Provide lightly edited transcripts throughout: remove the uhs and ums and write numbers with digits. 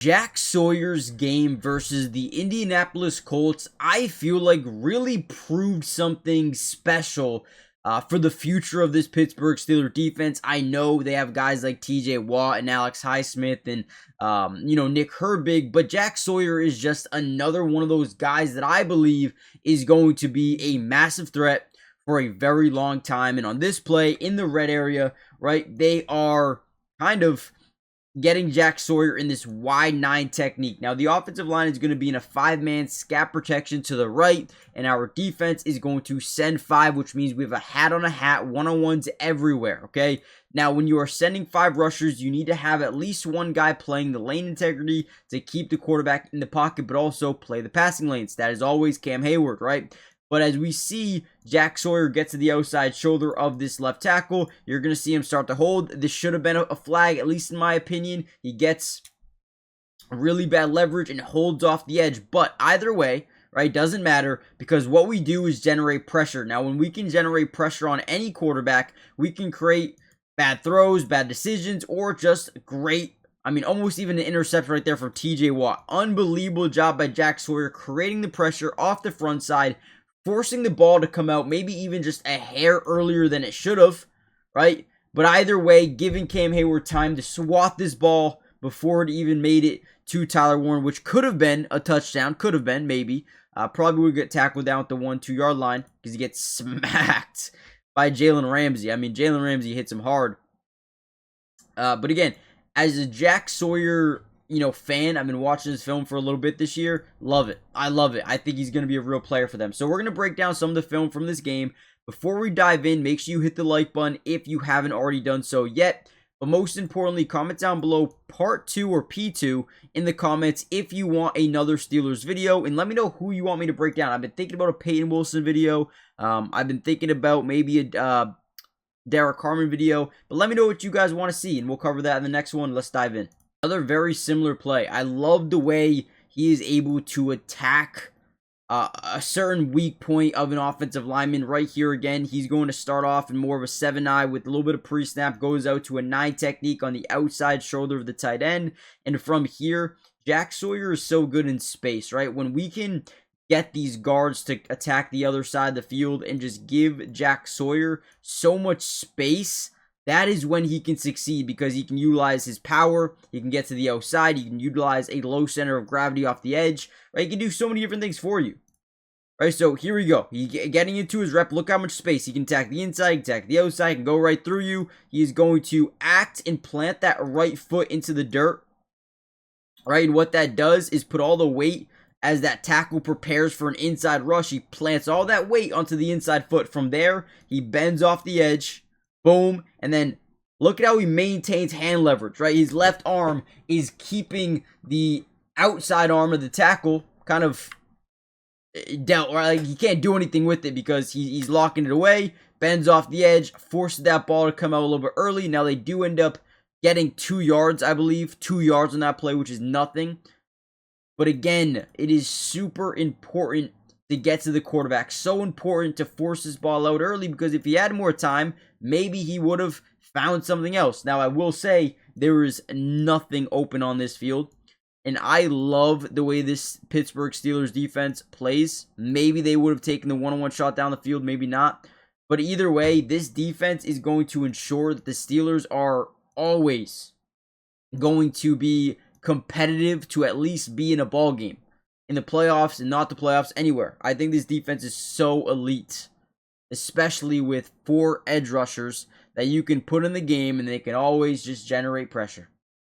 Jack Sawyer's game versus the Indianapolis Colts, I feel like really proved something special for the future of this Pittsburgh Steelers defense. I know they have guys like TJ Watt and Alex Highsmith and, Nick Herbig, but Jack Sawyer is just another one of those guys that I believe is going to be a massive threat for a very long time. And on this play in the red area, right, they are kind of getting Jack Sawyer in this wide 9 technique. Now, the offensive line is going to be in a 5-man scat protection to the right, and our defense is going to send 5, which means we have a hat on a hat, one-on-ones everywhere, okay? Now, when you are sending 5 rushers, you need to have at least one guy playing the lane integrity to keep the quarterback in the pocket, but also play the passing lanes. That is always Cam Hayward, right? But as we see Jack Sawyer get to the outside shoulder of this left tackle, you're going to see him start to hold. This should have been a flag, at least in my opinion. He gets really bad leverage and holds off the edge. But either way, right, doesn't matter because what we do is generate pressure. Now, when we can generate pressure on any quarterback, we can create bad throws, bad decisions, or just great, almost even an interception right there from TJ Watt. Unbelievable job by Jack Sawyer creating the pressure off the front side, forcing the ball to come out maybe even just a hair earlier than it should have, right? But either way, giving Cam Hayward time to swat this ball before it even made it to Tyler Warren, which could have been a touchdown, could have been, maybe. Probably would get tackled down at the 1-2 yard line because he gets smacked by Jalen Ramsey. Jalen Ramsey hits him hard. But again, as a Jack Sawyer fan, I've been watching this film for a little bit this year. Love it. I love it. I think he's going to be a real player for them. So we're going to break down some of the film from this game. Before we dive in, make sure you hit the like button if you haven't already done so yet. But most importantly, comment down below part 2 or P2 in the comments if you want another Steelers video. And let me know who you want me to break down. I've been thinking about a Peyton Wilson video. I've been thinking about maybe a Derek Carmen video. But let me know what you guys want to see, and we'll cover that in the next one. Let's dive in. Another very similar play. I love the way he is able to attack a certain weak point of an offensive lineman. Right here again, he's going to start off in more of a 7-eye with a little bit of pre-snap, goes out to a 9 technique on the outside shoulder of the tight end. And from here, Jack Sawyer is so good in space, right? When we can get these guards to attack the other side of the field and just give Jack Sawyer so much space, that is when he can succeed because he can utilize his power, he can get to the outside, he can utilize a low center of gravity off the edge, right? He can do so many different things for you, right? So here we go. Getting into his rep, look how much space. He can attack the inside, attack the outside, he can go right through you. He is going to act and plant that right foot into the dirt, right? And what that does is put all the weight as that tackle prepares for an inside rush. He plants all that weight onto the inside foot. From there, he bends off the edge. Boom. And then look at how he maintains hand leverage, right? His left arm is keeping the outside arm of the tackle kind of dealt, right? Like he can't do anything with it because he's locking it away, bends off the edge, forces that ball to come out a little bit early. Now they do end up getting 2 yards, I believe. 2 yards on that play, which is nothing. But again, it is super important to get to the quarterback. So important to force this ball out early because if he had more time, maybe he would have found something else. Now, I will say there is nothing open on this field. And I love the way this Pittsburgh Steelers defense plays. Maybe they would have taken the one-on-one shot down the field, maybe not. But either way, this defense is going to ensure that the Steelers are always going to be competitive to at least be in a ball game. In the playoffs and not the playoffs, anywhere. I think this defense is so elite, especially with 4 edge rushers that you can put in the game and they can always just generate pressure.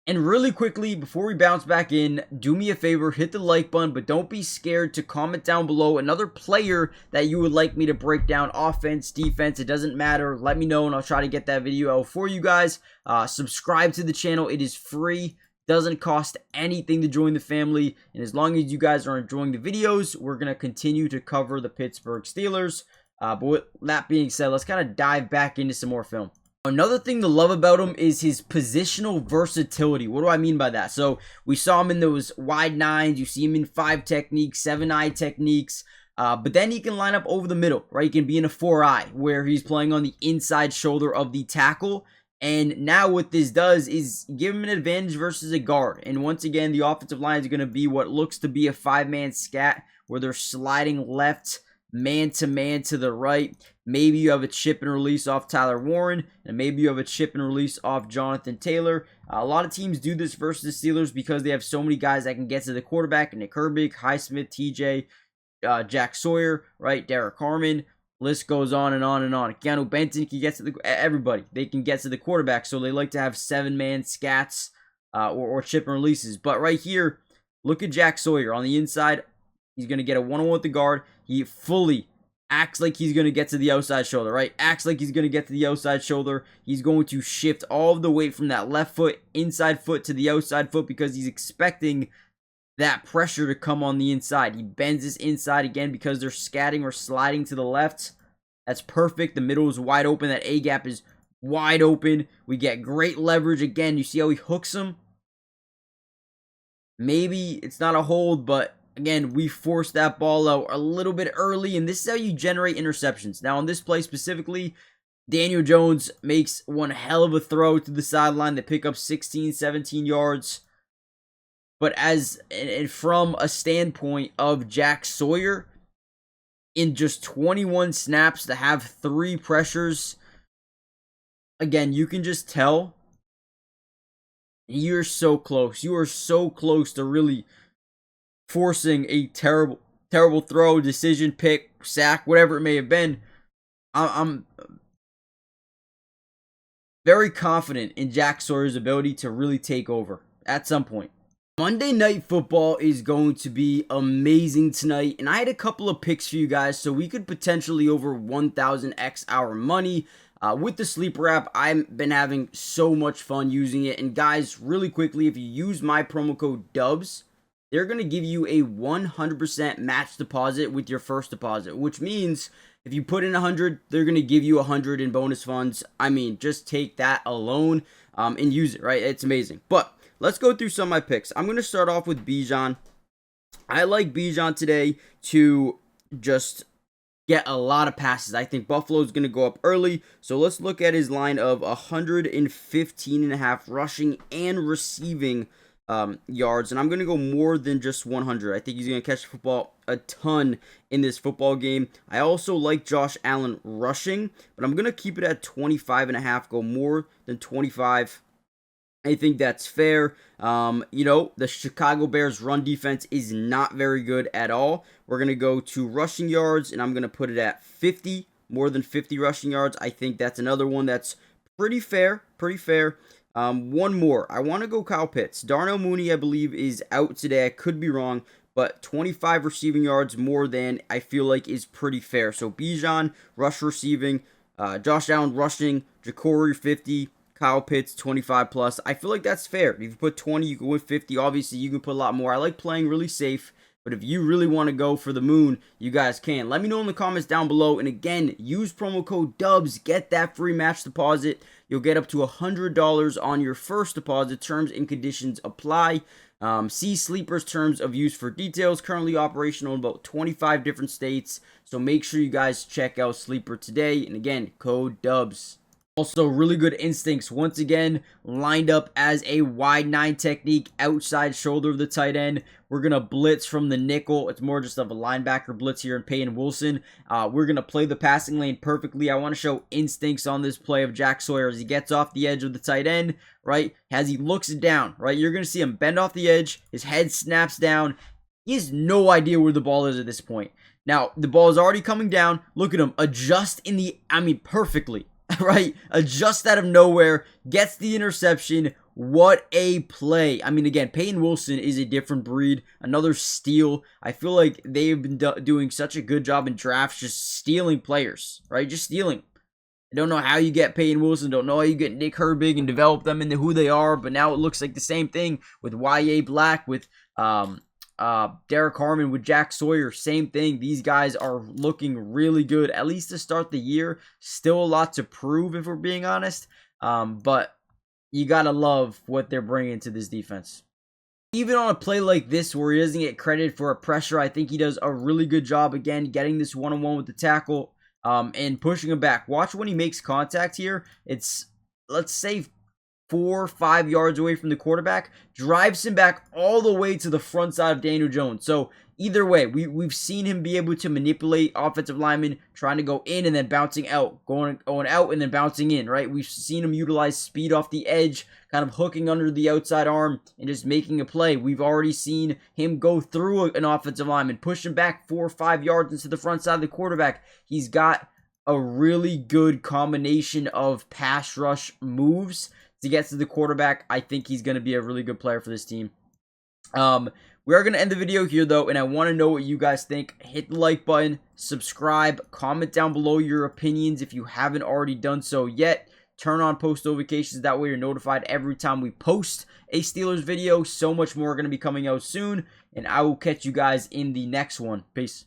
And really quickly, before we bounce back in, do me a favor, hit the like button, but don't be scared to comment down below another player that you would like me to break down, offense, defense, it doesn't matter. Let me know and I'll try to get that video out for you guys. Subscribe to the channel, it is free. Doesn't cost anything to join the family, and as long as you guys are enjoying the videos, we're going to continue to cover the Pittsburgh Steelers. But with that being said, let's kind of dive back into some more film. Another thing to love about him is his positional versatility. What do I mean by that? So we saw him in those wide 9s, you see him in 5 techniques, 7-eye techniques, but then he can line up over the middle, right? He can be in a 4-eye where he's playing on the inside shoulder of the tackle. And now what this does is give him an advantage versus a guard. And once again, the offensive line is going to be what looks to be a 5-man scat where they're sliding left man-to-man to the right. Maybe you have a chip and release off Tyler Warren, and maybe you have a chip and release off Jonathan Taylor. A lot of teams do this versus the Steelers because they have so many guys that can get to the quarterback. Nick Herbig, Highsmith, TJ, Jack Sawyer, right? Derek Harmon. List goes on and on and on. Keanu Benton can get to everybody. They can get to the quarterback, so they like to have 7-man scats or chip and releases. But right here, look at Jack Sawyer on the inside. He's going to get a one-on-one with the guard. He fully acts like he's going to get to the outside shoulder, right? Acts like he's going to get to the outside shoulder. He's going to shift all of the weight from that left foot, inside foot to the outside foot because he's expecting that pressure to come on the inside. He bends his inside again because they're scatting or sliding to the left. That's perfect. The middle is wide open. That A-gap is wide open. We get great leverage again. You see how he hooks him? Maybe it's not a hold, but again, we forced that ball out a little bit early, and this is how you generate interceptions. Now, on this play specifically, Daniel Jones makes one hell of a throw to the sideline that pick up 16, 17 yards. But from a standpoint of Jack Sawyer, in just 21 snaps to have 3 pressures, again, you can just tell you're so close. You are so close to really forcing a terrible throw, decision, pick, sack, whatever it may have been. I'm very confident in Jack Sawyer's ability to really take over at some point. Monday Night Football is going to be amazing tonight, and I had a couple of picks for you guys, so we could potentially over 1,000x our money. With the sleeper app, I've been having so much fun using it, and guys, really quickly, if you use my promo code DUBS, they're going to give you a 100% match deposit with your first deposit, which means if you put in 100, they're going to give you 100 in bonus funds. I mean, just take that alone and use it, right? It's amazing. But let's go through some of my picks. I'm going to start off with Bijan. I like Bijan today to just get a lot of passes. I think Buffalo's going to go up early. So let's look at his line of 115.5 rushing and receiving yards. And I'm going to go more than just 100. I think he's going to catch the football a ton in this football game. I also like Josh Allen rushing, but I'm going to keep it at 25.5. Go more than 25. I think that's fair. The Chicago Bears run defense is not very good at all. We're going to go to rushing yards, and I'm going to put it at 50, more than 50 rushing yards. I think that's another one that's pretty fair. One more. I want to go Kyle Pitts. Darnell Mooney, I believe, is out today. I could be wrong, but 25 receiving yards more than I feel like is pretty fair. So Bijan, rush receiving, Josh Allen rushing, Jacory 50, Kyle Pitts 25 plus. I feel like that's fair. If you put 20, you can win 50. Obviously, you can put a lot more. I like playing really safe, but if you really want to go for the moon, you guys can. Let me know in the comments down below. And again, use promo code DUBS. Get that free match deposit. You'll get up to $100 on your first deposit. Terms and conditions apply. See Sleeper's terms of use for details. Currently operational in about 25 different states. So make sure you guys check out Sleeper today. And again, code DUBS. Also, really good instincts. Once again, lined up as a wide 9 technique, outside shoulder of the tight end. We're going to blitz from the nickel. It's more just of a linebacker blitz here in Peyton Wilson. We're going to play the passing lane perfectly. I want to show instincts on this play of Jack Sawyer as he gets off the edge of the tight end, right? As he looks down, right? You're going to see him bend off the edge. His head snaps down. He has no idea where the ball is at this point. Now, the ball is already coming down. Look at him adjust perfectly. Right? Adjust out of nowhere, gets the interception. What a play. I mean, again, Peyton Wilson is a different breed. Another steal. I feel like they've been doing such a good job in drafts just stealing players, right? Just stealing. I don't know how you get Peyton Wilson. Don't know how you get Nick Herbig and develop them into who they are. But now it looks like the same thing with Y.A. Black, with Derek Harmon, with Jack Sawyer, same thing. These guys are looking really good, at least to start the year. Still a lot to prove, if we're being honest. But you gotta love what they're bringing to this defense. Even on a play like this where he doesn't get credit for a pressure, I think he does a really good job, again, getting this one-on-one with the tackle and pushing him back. Watch when he makes contact here. It's let's say 4 or 5 yards away from the quarterback, drives him back all the way to the front side of Daniel Jones. So either way, we've seen him be able to manipulate offensive linemen, trying to go in and then bouncing out, going out and then bouncing in, right? We've seen him utilize speed off the edge, kind of hooking under the outside arm and just making a play. We've already seen him go through an offensive lineman, push him back 4 or 5 yards into the front side of the quarterback. He's got a really good combination of pass rush moves to get to the quarterback. I think he's going to be a really good player for this team. We are going to end the video here, though, and I want to know what you guys think. Hit the like button, subscribe, comment down below your opinions if you haven't already done so yet. Turn on post notifications. That way you're notified every time we post a Steelers video. So much more are going to be coming out soon, and I will catch you guys in the next one. Peace.